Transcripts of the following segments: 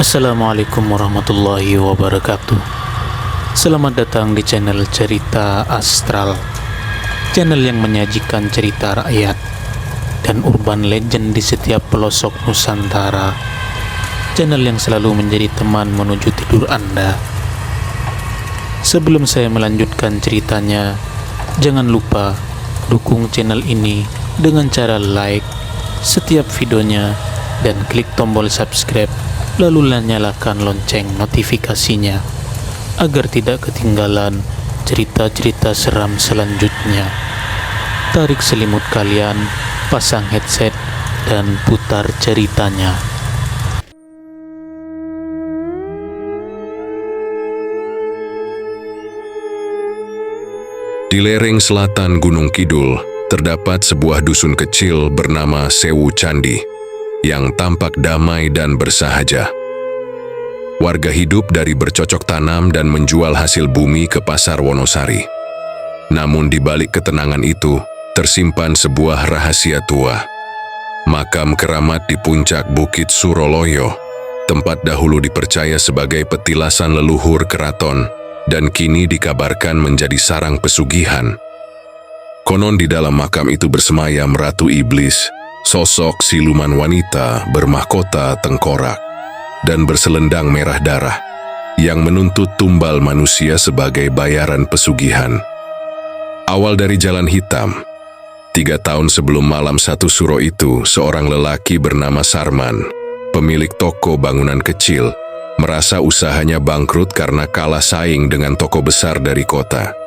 Assalamualaikum warahmatullahi wabarakatuh. Selamat datang di channel Cerita Astral, channel yang menyajikan cerita rakyat dan urban legend di setiap pelosok Nusantara. Channel yang selalu menjadi teman menuju tidur Anda. Sebelum saya melanjutkan ceritanya, jangan lupa dukung channel ini dengan cara like setiap videonya dan klik tombol subscribe, lalu nyalakan lonceng notifikasinya agar tidak ketinggalan cerita-cerita seram selanjutnya. Tarik selimut kalian, pasang headset, dan putar ceritanya. Di lereng selatan Gunung Kidul, terdapat sebuah dusun kecil bernama Sewu Candi yang tampak damai dan bersahaja. Warga hidup dari bercocok tanam dan menjual hasil bumi ke pasar Wonosari. Namun di balik ketenangan itu, tersimpan sebuah rahasia tua. Makam keramat di puncak Bukit Suroloyo, tempat dahulu dipercaya sebagai petilasan leluhur keraton, dan kini dikabarkan menjadi sarang pesugihan. Konon di dalam makam itu bersemayam Ratu Iblis, sosok siluman wanita bermahkota tengkorak dan berselendang merah darah yang menuntut tumbal manusia sebagai bayaran pesugihan. Awal dari jalan hitam. 3 tahun sebelum malam 1 suro itu, seorang lelaki bernama Sarman, pemilik toko bangunan kecil, merasa usahanya bangkrut karena kalah saing dengan toko besar dari kota.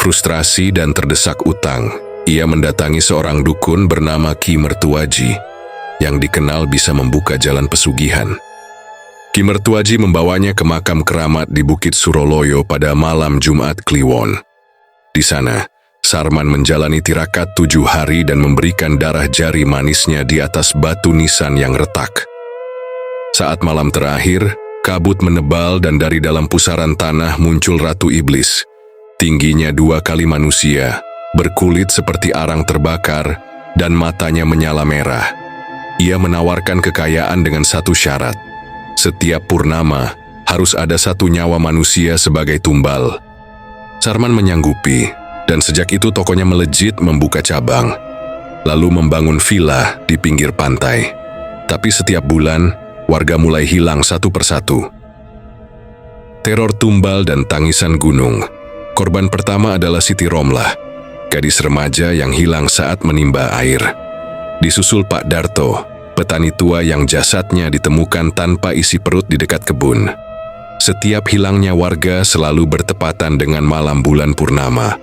Frustrasi dan terdesak utang, ia mendatangi seorang dukun bernama Ki Mertuaji yang dikenal bisa membuka jalan pesugihan. Ki Mertuaji membawanya ke makam keramat di Bukit Suroloyo pada malam Jumat Kliwon. Di sana, Sarman menjalani tirakat 7 hari dan memberikan darah jari manisnya di atas batu nisan yang retak. Saat malam terakhir, kabut menebal dan dari dalam pusaran tanah muncul Ratu Iblis. Tingginya 2 kali manusia, berkulit seperti arang terbakar, dan matanya menyala merah. Ia menawarkan kekayaan dengan satu syarat. Setiap purnama, harus ada 1 nyawa manusia sebagai tumbal. Sarman menyanggupi, dan sejak itu tokonya melejit membuka cabang, lalu membangun villa di pinggir pantai. Tapi setiap bulan, warga mulai hilang satu persatu. Teror tumbal dan tangisan gunung. Korban pertama adalah Siti Romlah, gadis remaja yang hilang saat menimba air. Disusul Pak Darto, petani tua yang jasadnya ditemukan tanpa isi perut di dekat kebun. Setiap hilangnya warga selalu bertepatan dengan malam bulan purnama.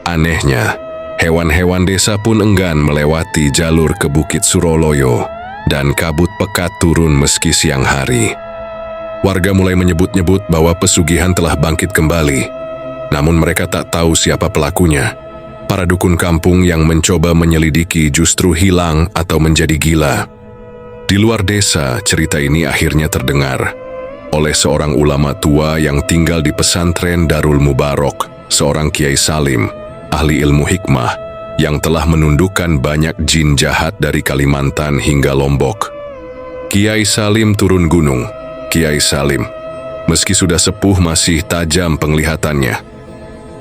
Anehnya, hewan-hewan desa pun enggan melewati jalur ke Bukit Suroloyo, dan kabut pekat turun meski siang hari. Warga mulai menyebut-nyebut bahwa pesugihan telah bangkit kembali. Namun mereka tak tahu siapa pelakunya. Para dukun kampung yang mencoba menyelidiki justru hilang atau menjadi gila. Di luar desa, cerita ini akhirnya terdengar oleh seorang ulama tua yang tinggal di pesantren Darul Mubarok, seorang Kiai Salim, ahli ilmu hikmah, yang telah menundukkan banyak jin jahat dari Kalimantan hingga Lombok. Kiai Salim turun gunung. Kiai Salim, meski sudah sepuh, masih tajam penglihatannya.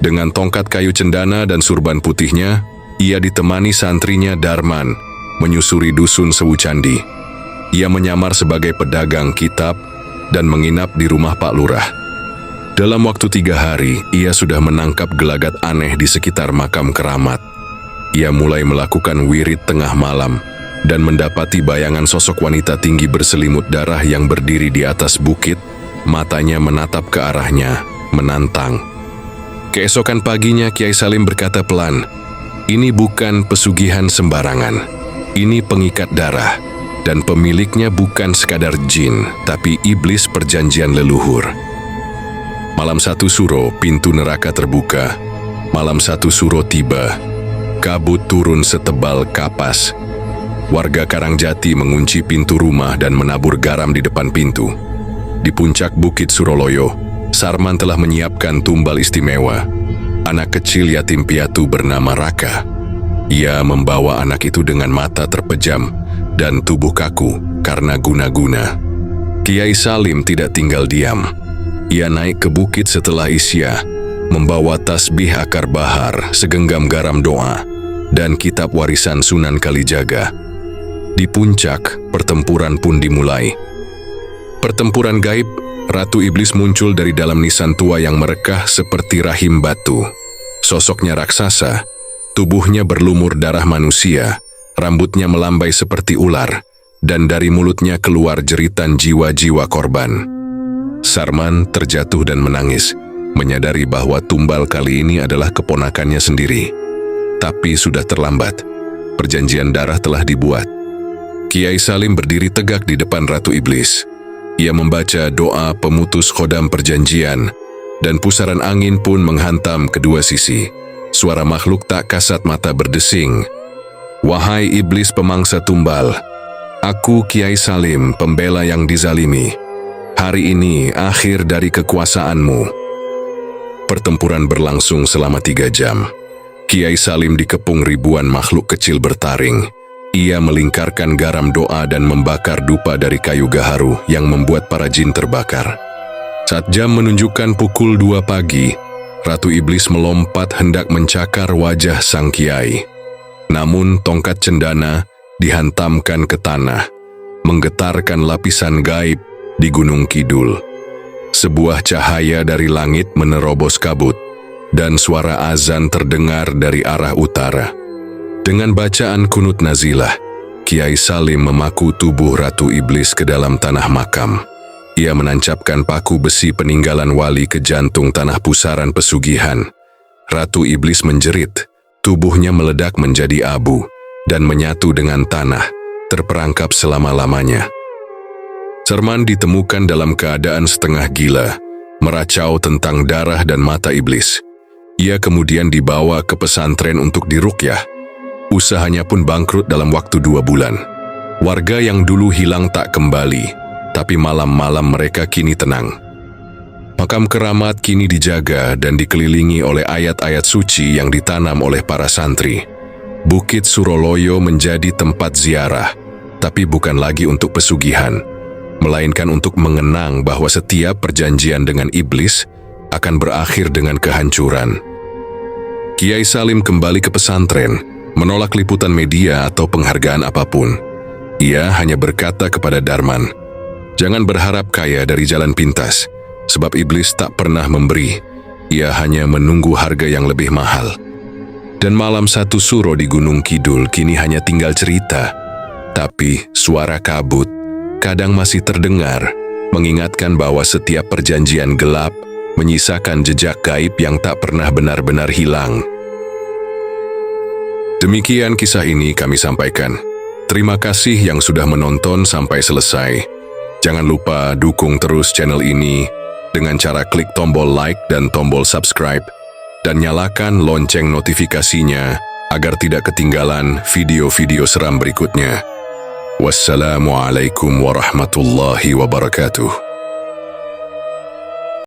Dengan tongkat kayu cendana dan surban putihnya, ia ditemani santrinya Darman menyusuri dusun Sewu Candi. Ia menyamar sebagai pedagang kitab dan menginap di rumah Pak Lurah. Dalam waktu 3 hari, ia sudah menangkap gelagat aneh di sekitar makam keramat. Ia mulai melakukan wirid tengah malam dan mendapati bayangan sosok wanita tinggi berselimut darah yang berdiri di atas bukit, matanya menatap ke arahnya, menantang. Keesokan paginya Kiai Salim berkata pelan, "Ini bukan pesugihan sembarangan. Ini pengikat darah, dan pemiliknya bukan sekadar jin, tapi iblis perjanjian leluhur." Malam 1 suro, pintu neraka terbuka. Malam 1 suro tiba. Kabut turun setebal kapas. Warga Karangjati mengunci pintu rumah dan menabur garam di depan pintu. Di puncak Bukit Suroloyo, Sarman telah menyiapkan tumbal istimewa, anak kecil yatim piatu bernama Raka. Ia membawa anak itu dengan mata terpejam dan tubuh kaku karena guna-guna. Kiai Salim tidak tinggal diam. Ia naik ke bukit setelah Isya, membawa tasbih akar bahar, segenggam garam doa, dan kitab warisan Sunan Kalijaga. Di puncak, pertempuran pun dimulai. Pertempuran gaib, Ratu Iblis muncul dari dalam nisan tua yang merekah seperti rahim batu. Sosoknya raksasa, tubuhnya berlumur darah manusia, rambutnya melambai seperti ular, dan dari mulutnya keluar jeritan jiwa-jiwa korban. Sarman terjatuh dan menangis, menyadari bahwa tumbal kali ini adalah keponakannya sendiri. Tapi sudah terlambat, perjanjian darah telah dibuat. Kiai Salim berdiri tegak di depan Ratu Iblis. Ia membaca doa pemutus khodam perjanjian, dan pusaran angin pun menghantam kedua sisi. Suara makhluk tak kasat mata berdesing. "Wahai iblis pemangsa tumbal, aku Kiai Salim, pembela yang dizalimi. Hari ini akhir dari kekuasaanmu." Pertempuran berlangsung selama 3 jam. Kiai Salim dikepung ribuan makhluk kecil bertaring. Ia melingkarkan garam doa dan membakar dupa dari kayu gaharu yang membuat para jin terbakar. Saat jam menunjukkan pukul 2 pagi, Ratu Iblis melompat hendak mencakar wajah sang kiai. Namun tongkat cendana dihantamkan ke tanah, menggetarkan lapisan gaib di Gunung Kidul. Sebuah cahaya dari langit menerobos kabut, dan suara azan terdengar dari arah utara. Dengan bacaan kunut nazilah, Kiai Salim memaku tubuh Ratu Iblis ke dalam tanah makam. Ia menancapkan paku besi peninggalan wali ke jantung tanah pusaran pesugihan. Ratu Iblis menjerit, tubuhnya meledak menjadi abu, dan menyatu dengan tanah, terperangkap selama-lamanya. Sarman ditemukan dalam keadaan setengah gila, meracau tentang darah dan mata iblis. Ia kemudian dibawa ke pesantren untuk diruqyah. Usahanya pun bangkrut dalam waktu 2 bulan. Warga yang dulu hilang tak kembali, tapi malam-malam mereka kini tenang. Makam keramat kini dijaga dan dikelilingi oleh ayat-ayat suci yang ditanam oleh para santri. Bukit Suroloyo menjadi tempat ziarah, tapi bukan lagi untuk pesugihan, melainkan untuk mengenang bahwa setiap perjanjian dengan iblis akan berakhir dengan kehancuran. Kiai Salim kembali ke pesantren, menolak liputan media atau penghargaan apapun. Ia hanya berkata kepada Darman, "Jangan berharap kaya dari jalan pintas, sebab iblis tak pernah memberi. Ia hanya menunggu harga yang lebih mahal." Dan malam 1 suro di Gunung Kidul kini hanya tinggal cerita. Tapi suara kabut kadang masih terdengar, mengingatkan bahwa setiap perjanjian gelap menyisakan jejak gaib yang tak pernah benar-benar hilang. Demikian kisah ini kami sampaikan. Terima kasih yang sudah menonton sampai selesai. Jangan lupa dukung terus channel ini dengan cara klik tombol like dan tombol subscribe, dan nyalakan lonceng notifikasinya agar tidak ketinggalan video-video seram berikutnya. Wassalamualaikum warahmatullahi wabarakatuh.